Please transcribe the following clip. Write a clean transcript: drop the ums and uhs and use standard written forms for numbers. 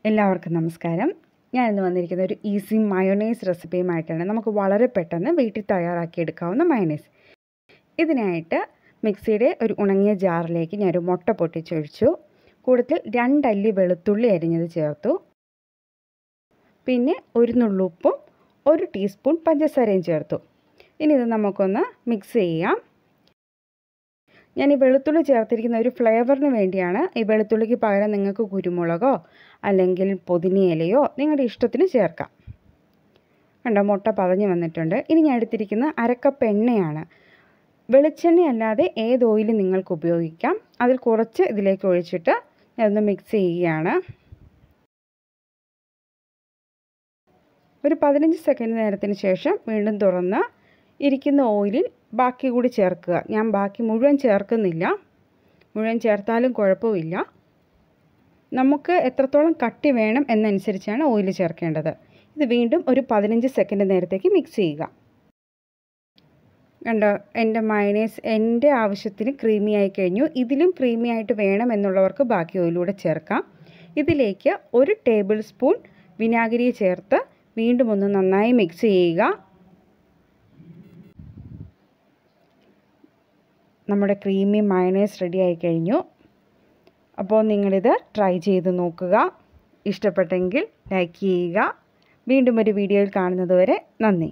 എല്ലാവർക്കും നമസ്കാരം. ഞാൻ ഇന്ന് വന്നിരിക്കുന്ന ഒരു ഈസി മയോണൈസ് റെസിപ്പിയുമായിട്ടാണ്. നമുക്ക് വളരെ പെട്ടെന്ന് വീട്ടിൽ തയ്യാറാക്കിയെടുക്കാവുന്ന മയോണൈസ്. ഇതിനായിട്ട് മിക്സിയുടെ ഒരു ഉണങ്ങിയ ജാറിലേക്ക് ഞാനൊരു മുട്ട പൊട്ടിച്ചൊഴിച്ചു. കൂടത്തിൽ 2 അല്ലി വെളുത്തുള്ളി അരിഞ്ഞത് ചേർത്തു. പിന്നെ ഒരു നുള്ളുപ്പും 1 ടീസ്പൂൺ പഞ്ചസാരയും ചേർത്തു. ഇനി ഇത് നമുക്കൊന്ന് മിക്സ് ചെയ്യാം. ഞാൻ ഈ വെളുത്തുള്ളി ചേർത്തിരിക്കുന്ന ഒരു ഫ്ലേവറിന് വേണ്ടിയാണ്. ഈ വെളുത്തുള്ളിക്ക് പകരം നിങ്ങൾക്ക് കുരുമുളകോ അല്ലെങ്കിൽ പുതിനയിലയോ നിങ്ങളുടെ ഇഷ്ടത്തിന് ചേർക്കാം. കണ്ടോ, മുട്ട പതഞ്ഞ് വന്നിട്ടുണ്ട്. ഇനി ഞാൻ എടുത്തിരിക്കുന്ന 1/2 കപ്പ് എണ്ണയാണ്. വെളിച്ചെണ്ണ അല്ലാതെ ഏത് ഓയിലും നിങ്ങൾക്ക് ഉപയോഗിക്കാം. അതിൽ കുറച്ച് ഇതിലേക്ക് ഒഴിച്ചിട്ട് ഞാനൊന്ന് മിക്സ് ചെയ്യുകയാണ്. ഒരു 15 സെക്കൻഡ് നേരത്തിന് ശേഷം വീണ്ടും തുറന്ന് ഇരിക്കുന്ന ഓയിലിൽ ബാക്കി കൂടി ചേർക്കുക. ഞാൻ ബാക്കി മുഴുവൻ ചേർക്കുന്നില്ല. മുഴുവൻ ചേർത്താലും കുഴപ്പമില്ല. നമുക്ക് എത്രത്തോളം കട്ടി വേണം എന്നനുസരിച്ചാണ് ഓയിൽ ചേർക്കേണ്ടത്. ഇത് വീണ്ടും ഒരു 15 സെക്കൻഡ് നേരത്തേക്ക് മിക്സ് ചെയ്യുക. കണ്ടോ, എൻ്റെ മയോണൈസ് എൻ്റെ ആവശ്യത്തിന് ക്രീമി ആയി കഴിഞ്ഞു. ഇതിലും ക്രീമി ആയിട്ട് വേണം എന്നുള്ളവർക്ക് ബാക്കി ഓയിലൂടെ ചേർക്കാം. ഇതിലേക്ക് 1 ടേബിൾ സ്പൂൺ വിനാഗിരി ചേർത്ത് വീണ്ടും ഒന്ന് നന്നായി മിക്സ് ചെയ്യുക. നമ്മുടെ ക്രീമി മയോണൈസ് റെഡി ആയി കഴിഞ്ഞു. അപ്പോൾ നിങ്ങളിത് ട്രൈ ചെയ്ത് നോക്കുക. ഇഷ്ടപ്പെട്ടെങ്കിൽ ലൈക്ക് ചെയ്യുക. വീണ്ടും ഒരു വീഡിയോയിൽ കാണുന്നത് വരെ നന്ദി.